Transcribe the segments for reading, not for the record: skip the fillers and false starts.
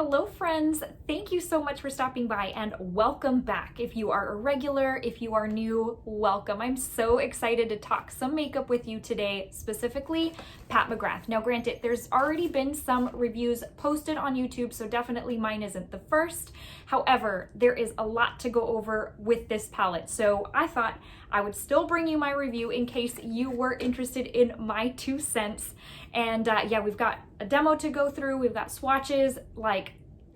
Hello friends, thank you so much for stopping by and welcome back. If you are a regular, if you are new, welcome. I'm so excited to talk some makeup with you today, specifically Pat McGrath. Now granted, there's already been some reviews posted on YouTube, so definitely mine isn't the first. However, there is a lot to go over with this palette, so I thought I would still bring you my review in case you were interested in my 2 cents. And yeah, we've got a demo to go through, we've got swatches, like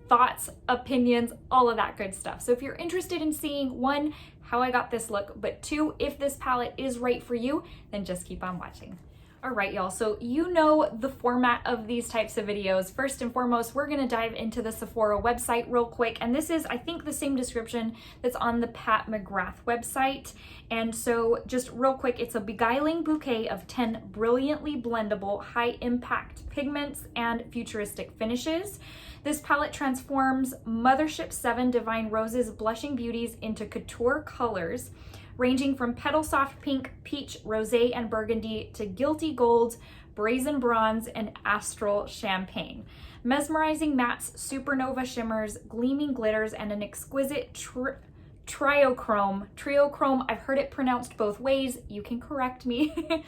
thoughts, opinions, all of that good stuff. So if you're interested in seeing, 1, how I got this look, but 2, if this palette is right for you, then just keep on watching. All right, y'all, so you know the format of these types of videos. First and foremost, we're gonna dive into the Sephora website real quick. And this is, I think, the same description that's on the Pat McGrath website. And so just real quick, it's a beguiling bouquet of 10 brilliantly blendable, high impact pigments and futuristic finishes. This palette transforms Mothership 7 Divine Rose's blushing beauties into couture colors, ranging from petal soft pink, peach, rosé, and burgundy to guilty gold, brazen bronze, and astral champagne. Mesmerizing mattes, supernova shimmers, gleaming glitters, and an exquisite triochrome, I've heard it pronounced both ways, you can correct me,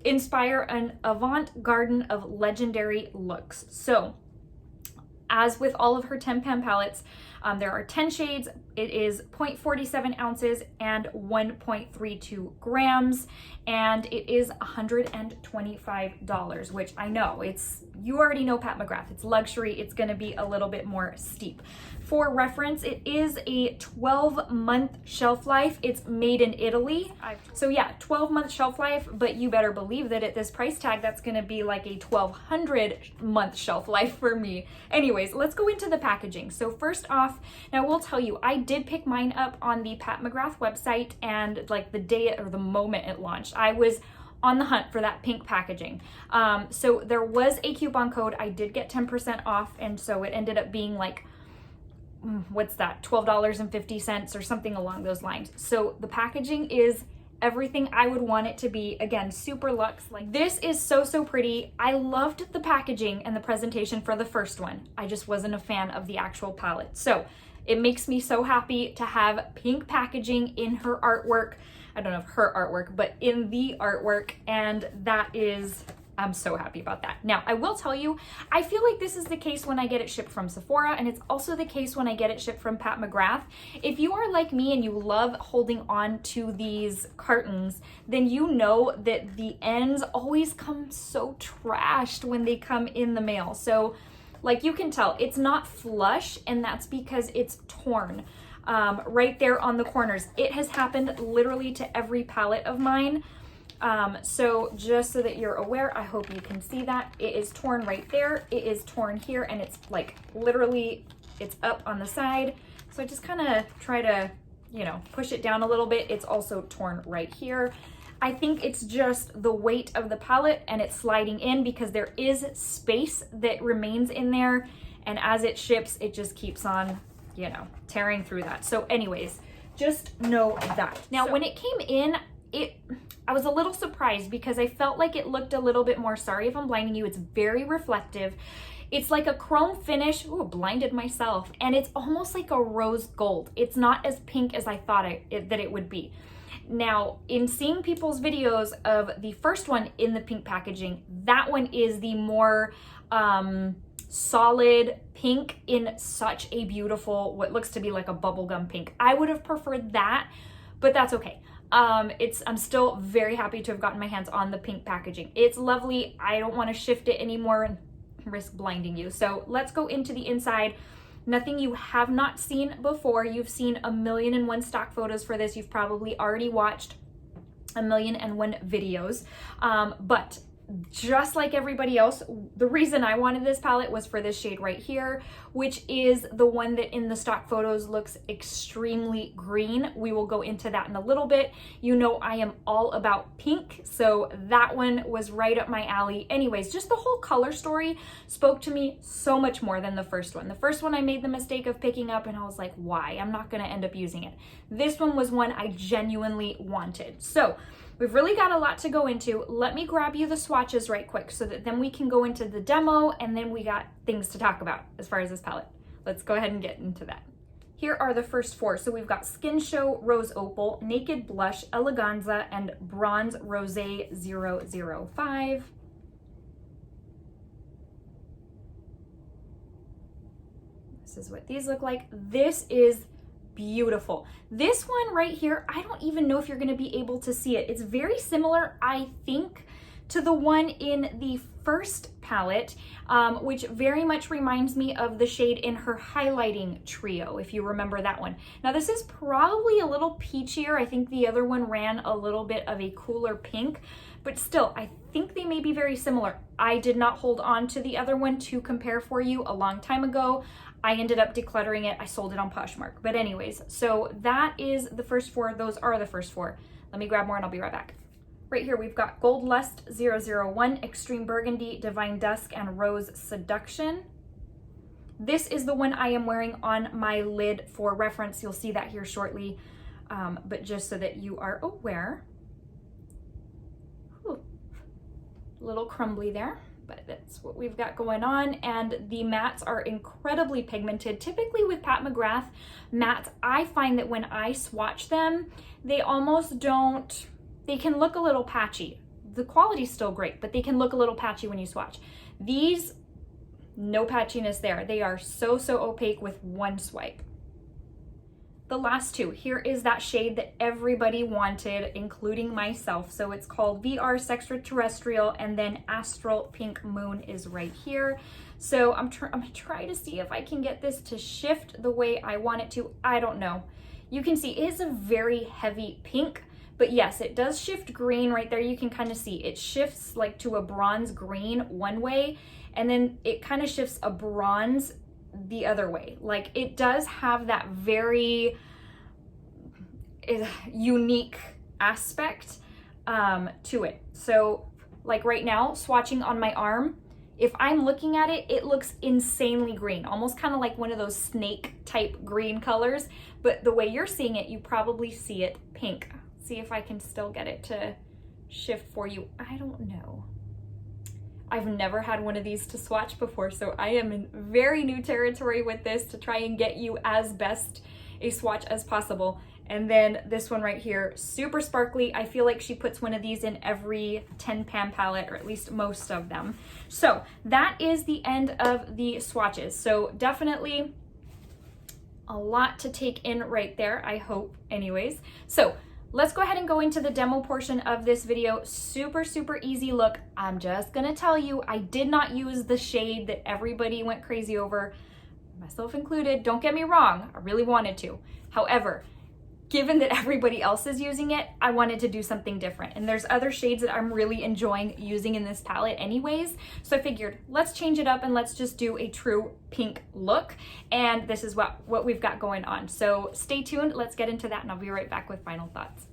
inspire an avant-garde of legendary looks. So, as with all of her 10 pan palettes, there are 10 shades. It is 0.47 ounces and 1.32 grams, and it is $125, which I know you already know Pat McGrath. It's luxury. It's going to be a little bit more steep. For reference, it is a 12-month shelf life. It's made in Italy. So yeah, 12-month shelf life, but you better believe that at this price tag, that's going to be like a 1,200-month shelf life for me. Anyways, let's go into the packaging. So first off, now I will tell you, I did pick mine up on the Pat McGrath website, and like the day or the moment it launched, I was on the hunt for that pink packaging. So there was a coupon code. I did get 10% off, and so it ended up being like, what's that, $12.50 or something along those lines. So the packaging is everything I would want it to be. Again, super luxe. Like, this is so pretty. I loved the packaging and the presentation for the first one. I just wasn't a fan of the actual palette. So it makes me so happy to have pink packaging in her artwork. I don't know if her artwork, but in the artwork, and I'm so happy about that. Now, I will tell you, I feel like this is the case when I get it shipped from Sephora, and it's also the case when I get it shipped from Pat McGrath. If you are like me and you love holding on to these cartons, then you know that the ends always come so trashed when they come in the mail. So, like, you can tell, it's not flush, and that's because it's torn. Right there on the corners. It has happened literally to every palette of mine. So just so that you're aware, I hope you can see that. It is torn right there. It is torn here, and it's like literally, it's up on the side. So I just kind of try to, push it down a little bit. It's also torn right here. I think it's just the weight of the palette and it's sliding in because there is space that remains in there. And as it ships, it just keeps on tearing through that. So anyways, just know that. Now, when it came in, I was a little surprised because I felt like it looked a little bit more, sorry if I'm blinding you, it's very reflective. It's like a chrome finish. Ooh, blinded myself. And it's almost like a rose gold. It's not as pink as I thought that it would be. Now, in seeing people's videos of the first one in the pink packaging, that one is the more solid pink in such a beautiful, what looks to be like a bubblegum pink. I would have preferred that, but that's okay. I'm still very happy to have gotten my hands on the pink packaging. It's lovely. I don't want to shift it anymore and risk blinding you. So let's go into the inside. Nothing you have not seen before. You've seen 1,000,001 stock photos for this. You've probably already watched 1,000,001 videos. But just like everybody else, the reason I wanted this palette was for this shade right here, which is the one that in the stock photos looks extremely green. We will go into that in a little bit. You know I am all about pink, so that one was right up my alley. Anyways, just the whole color story spoke to me so much more than the first one. The first one I made the mistake of picking up and I was like, why? I'm not gonna end up using it. This one was one I genuinely wanted. So we've really got a lot to go into. Let me grab you the swatches right quick so that then we can go into the demo, and then we got things to talk about as far as this palette. let's go ahead and get into that. Here are the first four. So we've got Skin Show Rose Opal, Naked Blush, Eleganza, and Bronze Rosé 005. This is what these look like. This is beautiful. This one right here, I don't even know if you're gonna be able to see it. It's very similar, I think, to the one in the first palette, which very much reminds me of the shade in her highlighting trio, if you remember that one. Now this is probably a little peachier. I think the other one ran a little bit of a cooler pink, but still, I think they may be very similar. I did not hold on to the other one to compare for you a long time ago. I ended up decluttering it. I sold it on Poshmark. But anyways, so that is the first four. Those are the first four. Let me grab more and I'll be right back. Right here, we've got Gold Lust 001, Extreme Burgundy, Divine Dusk, and Rose Seduction. This is the one I am wearing on my lid for reference. You'll see that here shortly, but just so that you are aware. Ooh, a little crumbly there, but that's what we've got going on. And the mattes are incredibly pigmented. Typically with Pat McGrath mattes, I find that when I swatch them, they almost don't, they can look a little patchy. The quality's still great, but they can look a little patchy when you swatch. These, no patchiness there. They are so opaque with one swipe. The last two, here is that shade that everybody wanted, including myself. So it's called VR Sextraterrestrial, and then Astral Pink Moon is right here. So I'm gonna try to see if I can get this to shift the way I want it to. I don't know. You can see it is a very heavy pink, but yes, it does shift green right there. You can kind of see it shifts like to a bronze green one way, and then it kind of shifts a bronze the other way. Like it does have that very unique aspect to it. So like right now, swatching on my arm, if I'm looking at it, it looks insanely green, almost kind of like one of those snake type green colors. But the way you're seeing it, you probably see it pink. See if I can still get it to shift for you. I don't know. I've never had one of these to swatch before, so I am in very new territory with this to try and get you as best a swatch as possible. And then this one right here, super sparkly. I feel like she puts one of these in every 10 pan palette, or at least most of them. So that is the end of the swatches. So definitely a lot to take in right there, I hope anyways. So let's go ahead and go into the demo portion of this video. Super easy look. I'm just gonna tell you, I did not use the shade that everybody went crazy over, myself included. Don't get me wrong, I really wanted to. However, given that everybody else is using it, I wanted to do something different. And there's other shades that I'm really enjoying using in this palette anyways. So I figured, let's change it up and let's just do a true pink look. And this is what we've got going on. So stay tuned, let's get into that and I'll be right back with final thoughts.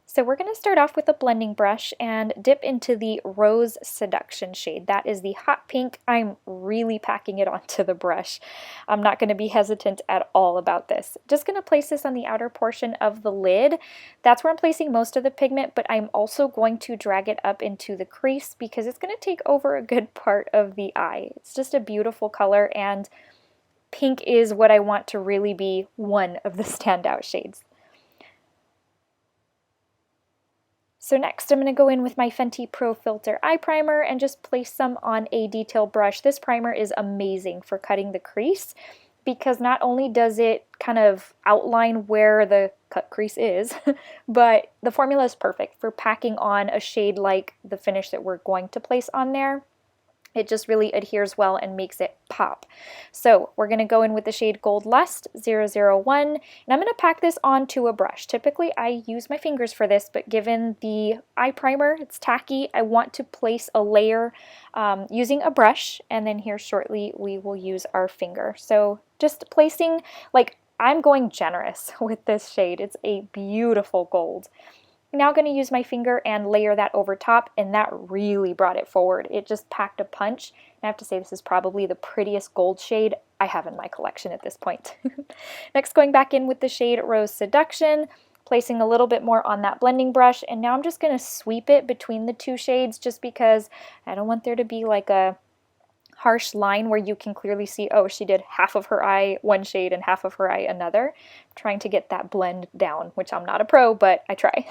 So we're going to start off with a blending brush and dip into the Rose Seduction shade. That is the hot pink. I'm really packing it onto the brush. I'm not going to be hesitant at all about this. Just going to place this on the outer portion of the lid. That's where I'm placing most of the pigment, but I'm also going to drag it up into the crease because it's going to take over a good part of the eye. It's just a beautiful color, and pink is what I want to really be one of the standout shades. So next I'm going to go in with my Fenty Pro Filter Eye Primer and just place some on a detail brush. This primer is amazing for cutting the crease because not only does it kind of outline where the cut crease is, but the formula is perfect for packing on a shade like the finish that we're going to place on there. It just really adheres well and makes it pop. So we're going to go in with the shade Gold Lust 001, and I'm going to pack this onto a brush. Typically I use my fingers for this, but given the eye primer, it's tacky, I want to place a layer using a brush, and then here shortly we will use our finger. So just placing, like, I'm going generous with this shade. It's a beautiful gold. Now I'm going to use my finger and layer that over top, and that really brought it forward. It just packed a punch. And I have to say this is probably the prettiest gold shade I have in my collection at this point. Next, going back in with the shade Rose Seduction, placing a little bit more on that blending brush, and now I'm just going to sweep it between the two shades just because I don't want there to be like a harsh line where you can clearly see, oh, she did half of her eye one shade and half of her eye another. I'm trying to get that blend down, which I'm not a pro, but I try.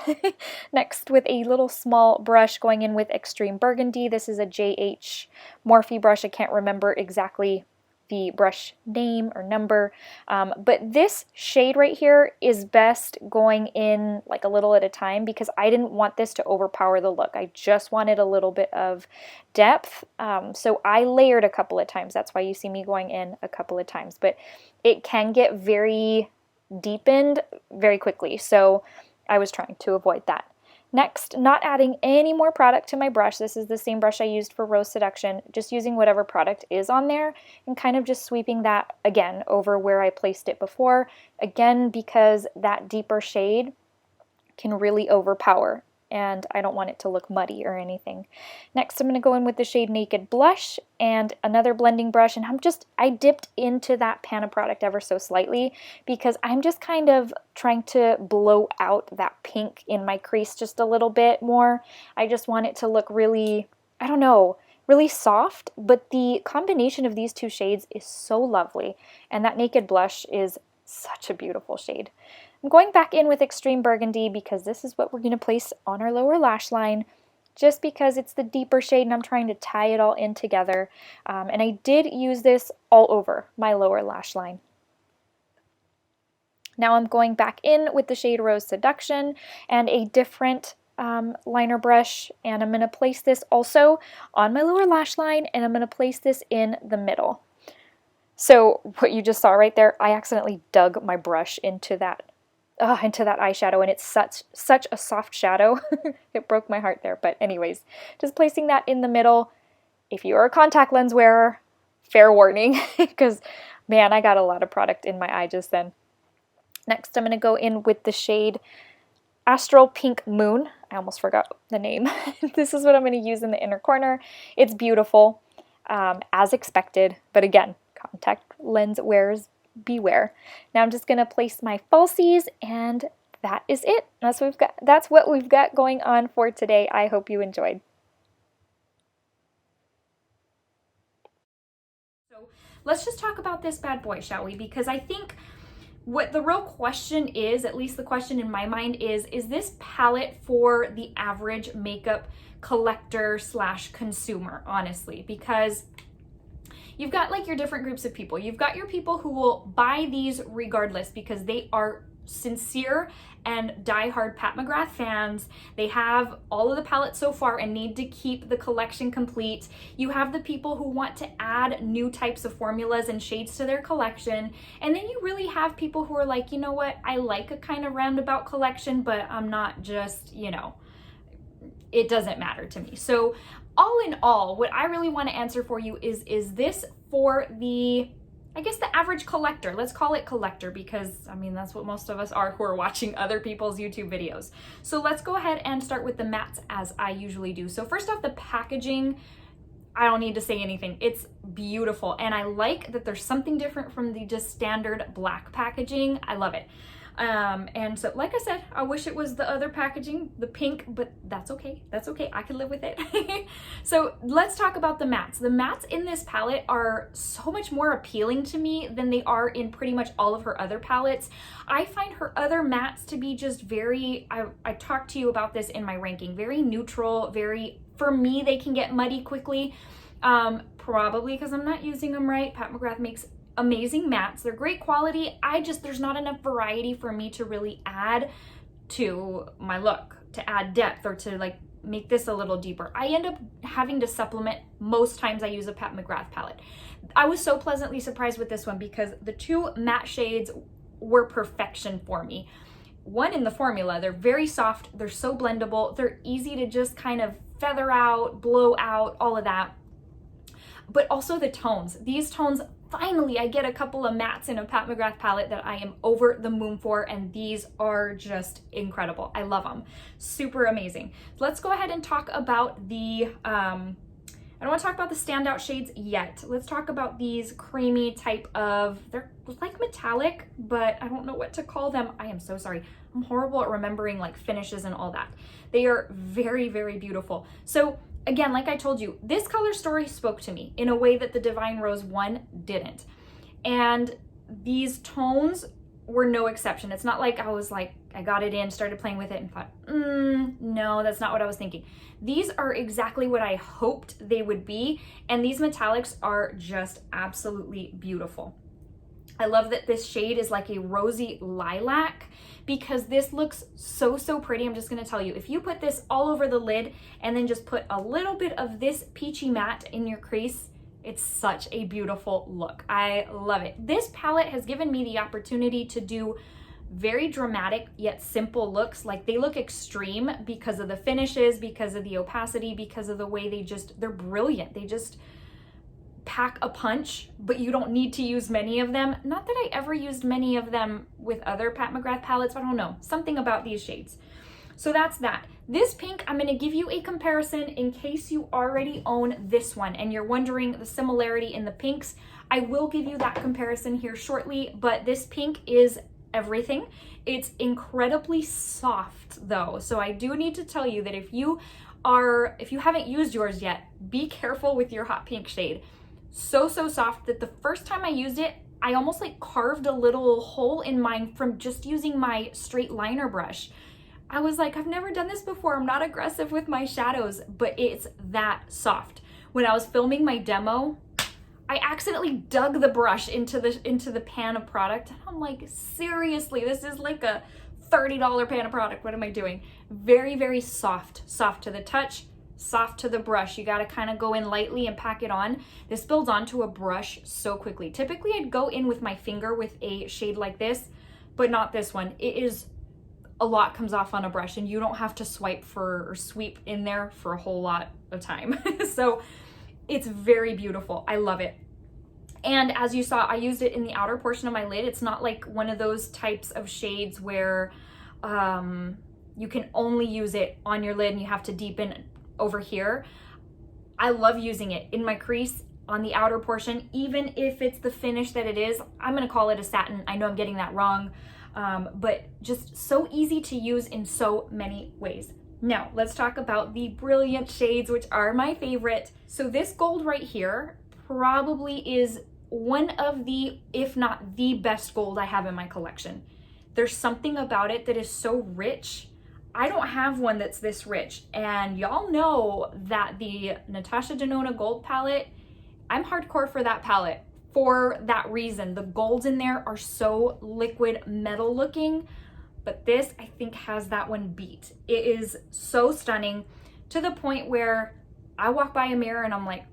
Next, with a little small brush, going in with Extreme Burgundy. This is a JH Morphe brush. I can't remember exactly the brush name or number, but this shade right here is best going in like a little at a time because I didn't want this to overpower the look. I just wanted a little bit of depth, so I layered a couple of times. That's why you see me going in a couple of times, but it can get very deepened very quickly, so I was trying to avoid that. Next, not adding any more product to my brush. This is the same brush I used for Rose Seduction, just using whatever product is on there and kind of just sweeping that again over where I placed it before. Again, because that deeper shade can really overpower and I don't want it to look muddy or anything. Next, I'm going to go in with the shade Naked Blush and another blending brush, and I dipped into that pan of product ever so slightly because I'm just kind of trying to blow out that pink in my crease just a little bit more. I just want it to look really, I don't know, really soft, but the combination of these two shades is so lovely, and that Naked Blush is such a beautiful shade. I'm going back in with Extreme Burgundy because this is what we're going to place on our lower lash line just because it's the deeper shade and I'm trying to tie it all in together. And I did use this all over my lower lash line. Now I'm going back in with the shade Rose Seduction and a different liner brush, and I'm going to place this also on my lower lash line, and I'm going to place this in the middle. So what you just saw right there, I accidentally dug my brush into that eyeshadow, and it's such a soft shadow. It broke my heart there, but anyways, just placing that in the middle. If you are a contact lens wearer, fair warning, because man, I got a lot of product in my eye just then. Next, I'm going to go in with the shade Astral Pink Moon. I almost forgot the name. This is what I'm going to use in the inner corner. It's beautiful, as expected, but again, contact lens wearers beware. Now I'm just going to place my falsies, and that is it. That's what we've got going on for today. I hope you enjoyed. So let's just talk about this bad boy, shall we? Because I think what the real question is, at least the question in my mind is this palette for the average makeup collector / consumer, honestly? Because you've got like your different groups of people. You've got your people who will buy these regardless because they are sincere and diehard Pat McGrath fans. They have all of the palettes so far and need to keep the collection complete. You have the people who want to add new types of formulas and shades to their collection. And then you really have people who are like, you know what, I like a kind of roundabout collection, but I'm not just, you know, it doesn't matter to me. So all in all, what I really want to answer for you is this for the, I guess, the average collector. Let's call it collector because, I mean, that's what most of us are who are watching other people's YouTube videos. So let's go ahead and start with the mattes as I usually do. So first off, the packaging, I don't need to say anything. It's beautiful, and I like that there's something different from the just standard black packaging. I love it. And so, like I said, I wish it was the other packaging, the pink, but that's okay. That's okay. I can live with it. So let's talk about the mattes. The mattes in this palette are so much more appealing to me than they are in pretty much all of her other palettes. I find her other mattes to be just very, I talked to you about this in my ranking, very neutral, very, for me, they can get muddy quickly. Probably because I'm not using them right. Pat McGrath makes amazing mattes. They're great quality. There's not enough variety for me to really add to my look, to add depth or to like make this a little deeper. I end up having to supplement most times I use a Pat McGrath palette. I was so pleasantly surprised with this one because the two matte shades were perfection for me. One, in the formula, they're very soft, they're so blendable, they're easy to just kind of feather out, blow out, all of that. But also the tones. These tones, finally, I get a couple of mattes in a Pat McGrath palette that I am over the moon for, and these are just incredible. I love them. Super amazing. Let's go ahead and talk about the, I don't want to talk about the standout shades yet. Let's talk about these creamy type of, they're like metallic, but I don't know what to call them. I am so sorry. I'm horrible at remembering like finishes and all that. They are very, very beautiful. So again, like I told you, this color story spoke to me in a way that the Divine Rose one didn't. And these tones were no exception. It's not like I was like, I got it in, started playing with it and thought, no, that's not what I was thinking. These are exactly what I hoped they would be. And these metallics are just absolutely beautiful. I love that this shade is like a rosy lilac because this looks so, so pretty. I'm just gonna tell you, if you put this all over the lid and then just put a little bit of this peachy matte in your crease, it's such a beautiful look. I love it. This palette has given me the opportunity to do very dramatic yet simple looks. Like they look extreme because of the finishes, because of the opacity, because of the way they're brilliant. They just pack a punch, but you don't need to use many of them. Not that I ever used many of them with other Pat McGrath palettes, but I don't know, something about these shades. So that's that. This pink, I'm gonna give you a comparison in case you already own this one and you're wondering the similarity in the pinks. I will give you that comparison here shortly, but this pink is everything. It's incredibly soft though. So I do need to tell you that if you haven't used yours yet, be careful with your hot pink shade. So soft that the first time I used it, I almost like carved a little hole in mine from just using my straight liner brush. I was like, I've never done this before. I'm not aggressive with my shadows, but it's that soft. When I was filming my demo, I accidentally dug the brush into the pan of product. And I'm like, seriously, this is like a $30 pan of product. What am I doing? Very, very soft to the touch, soft to the brush. You got to kind of go in lightly and pack it on. This builds onto a brush so quickly. Typically I'd go in with my finger with a shade like this, but not this one. It is a lot comes off on a brush and you don't have to sweep in there for a whole lot of time. So it's very beautiful. I love it. And as you saw, I used it in the outer portion of my lid. It's not like one of those types of shades where you can only use it on your lid and you have to deepen over here. I love using it in my crease on the outer portion, even if it's the finish that it is. I'm gonna call it a satin. I know I'm getting that wrong. But just so easy to use in so many ways. Now, let's talk about the brilliant shades, which are my favorite. So this gold right here probably is one of the, if not the best gold I have in my collection. There's something about it that is so rich. I don't have one that's this rich. And y'all know that the Natasha Denona gold palette, I'm hardcore for that palette. For that reason, the golds in there are so liquid metal looking, but this I think has that one beat. It is so stunning to the point where I walk by a mirror and I'm like,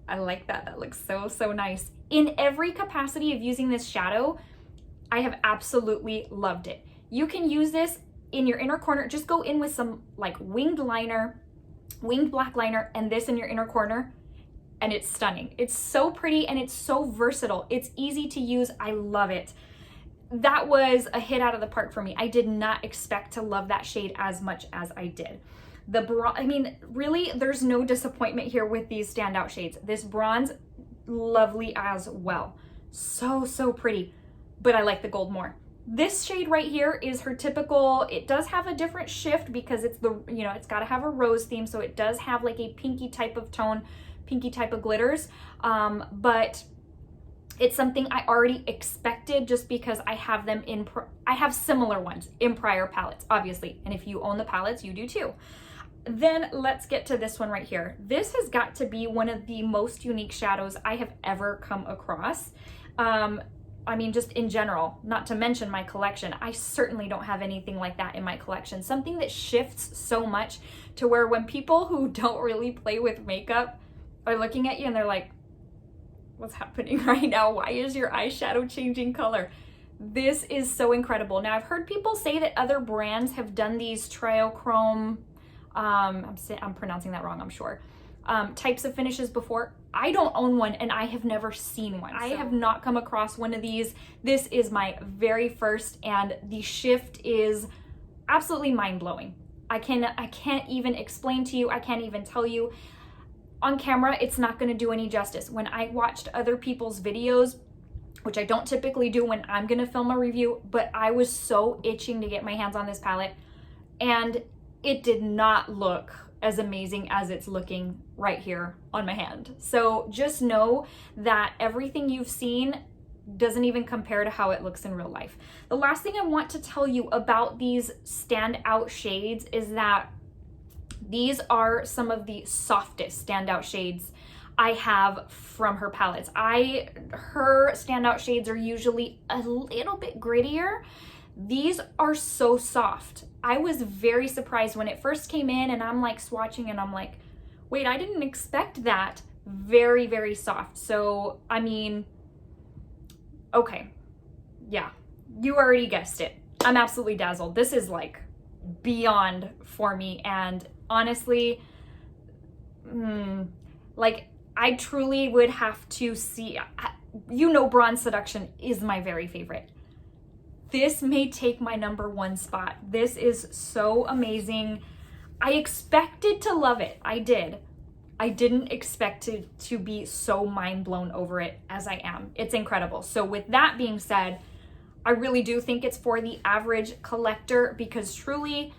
I like that. That looks so nice. In every capacity of using this shadow, I have absolutely loved it. You can use this in your inner corner. Just go in with some like winged black liner, and this in your inner corner. And it's stunning. It's so pretty and it's so versatile. It's easy to use. I love it. That was a hit out of the park for me. I did not expect to love that shade as much as I did. I mean, really, there's no disappointment here with these standout shades. This bronze, lovely as well. So pretty, but I like the gold more. This shade right here is her typical, it does have a different shift because it's it's got to have a rose theme. So it does have like a pinky type of tone, pinky type of glitters, but it's something I already expected just because I have them I have similar ones in prior palettes, obviously. And if you own the palettes, you do too. Then let's get to this one right here. This has got to be one of the most unique shadows I have ever come across. I mean, just in general, not to mention my collection. I certainly don't have anything like that in my collection. Something that shifts so much to where when people who don't really play with makeup are looking at you and they're like, what's happening right now? Why is your eyeshadow changing color? This is so incredible. Now, I've heard people say that other brands have done these triochrome, I'm pronouncing that wrong, I'm sure, types of finishes before. I don't own one and I have never seen one. I have not come across one of these. This is my very first, and the shift is absolutely mind-blowing. I can't even explain to you. I can't even tell you. On camera, it's not going to do any justice. When I watched other people's videos, which I don't typically do when I'm going to film a review, but I was so itching to get my hands on this palette, and it did not look as amazing as it's looking right here on my hand. So just know that everything you've seen doesn't even compare to how it looks in real life. The last thing I want to tell you about these standout shades is that these are some of the softest standout shades I have from her palettes. Her standout shades are usually a little bit grittier. These are so soft. I was very surprised when it first came in, and I'm like swatching and I'm like, wait, I didn't expect that. Very, very soft. So, I mean, okay. Yeah, you already guessed it. I'm absolutely dazzled. This is like beyond for me. And honestly, like, I truly would have to see, Bronze Seduction is my very favorite. This may take my #1 spot. This is so amazing. I expected to love it. I did. I didn't expect to be so mind blown over it as I am. It's incredible. So with that being said, I really do think it's for the average collector, because truly,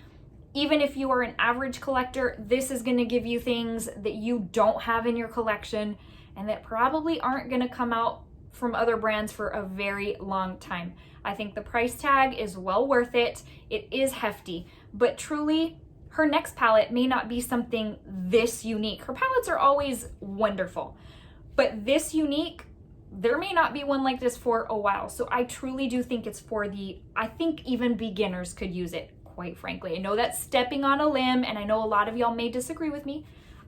even if you are an average collector, this is going to give you things that you don't have in your collection and that probably aren't going to come out from other brands for a very long time. I think the price tag is well worth it. It is hefty, but truly, her next palette may not be something this unique. Her palettes are always wonderful, but this unique, there may not be one like this for a while. So I truly do think it's for I think even beginners could use it, quite frankly. I know that's stepping on a limb, and I know a lot of y'all may disagree with me.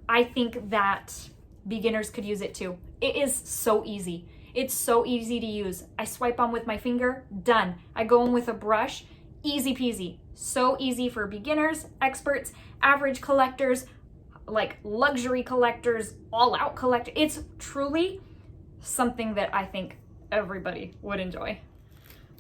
I think that beginners could use it too. It is so easy. It's so easy to use. I swipe on with my finger, done. I go in with a brush, easy peasy. So easy for beginners, experts, average collectors, like luxury collectors, all out collectors. It's truly something that I think everybody would enjoy.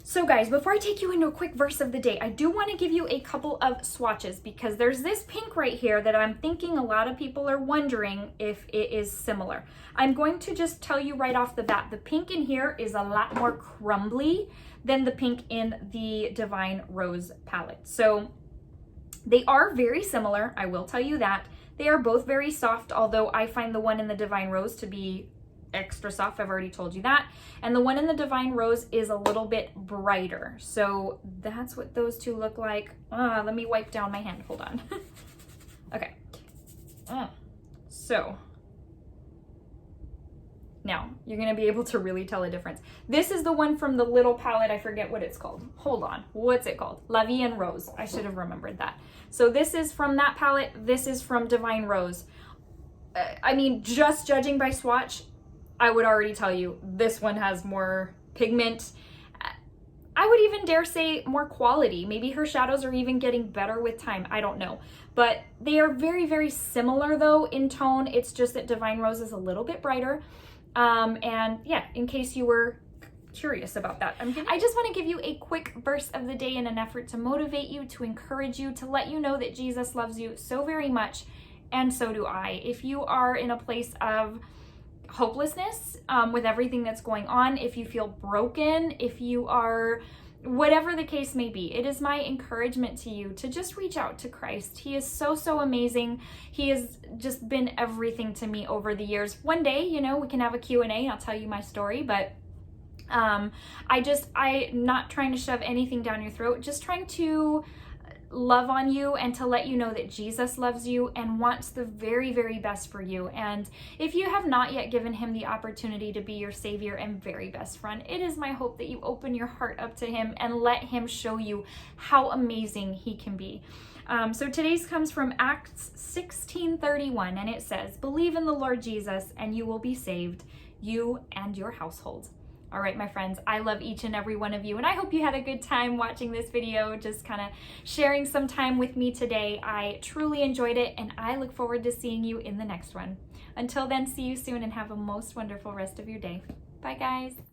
So guys, before I take you into a quick verse of the day, I do want to give you a couple of swatches, because there's this pink right here that I'm thinking a lot of people are wondering if it is similar. I'm going to just tell you right off the bat, the pink in here is a lot more crumbly than the pink in the Divine Rose palette. So they are very similar, I will tell you that. They are both very soft, although I find the one in the Divine Rose to be extra soft. I've already told you that. And the one in the Divine Rose is a little bit brighter. So that's what those two look like. Let me wipe down my hand. Hold on. Okay. So now you're going to be able to really tell a difference. This is the one from the little palette. I forget what it's called. Hold on. What's it called? La Vie en Rose. I should have remembered that. So this is from that palette. This is from Divine Rose. I mean, just judging by swatch, I would already tell you this one has more pigment. I would even dare say more quality. Maybe her shadows are even getting better with time. I don't know. But they are very, very similar though in tone. It's just that Divine Rose is a little bit brighter. And yeah, in case you were curious about that, I just want to give you a quick verse of the day in an effort to motivate you, to encourage you, to let you know that Jesus loves you so very much, and so do I. If you are in a place of hopelessness with everything that's going on, if you feel broken, if you are, whatever the case may be, it is my encouragement to you to just reach out to Christ. He is so, so amazing. He has just been everything to me over the years. One day, you know, we can have a Q&A and I'll tell you my story, but I'm not trying to shove anything down your throat, just trying to love on you and to let you know that Jesus loves you and wants the very, very best for you. And if you have not yet given him the opportunity to be your savior and very best friend, it is my hope that you open your heart up to him and let him show you how amazing he can be. So today's comes from Acts 16:31, and it says, "Believe in the Lord Jesus and you will be saved, you and your household." All right, my friends, I love each and every one of you, and I hope you had a good time watching this video, just kind of sharing some time with me today. I truly enjoyed it, and I look forward to seeing you in the next one. Until then, see you soon and have a most wonderful rest of your day. Bye, guys.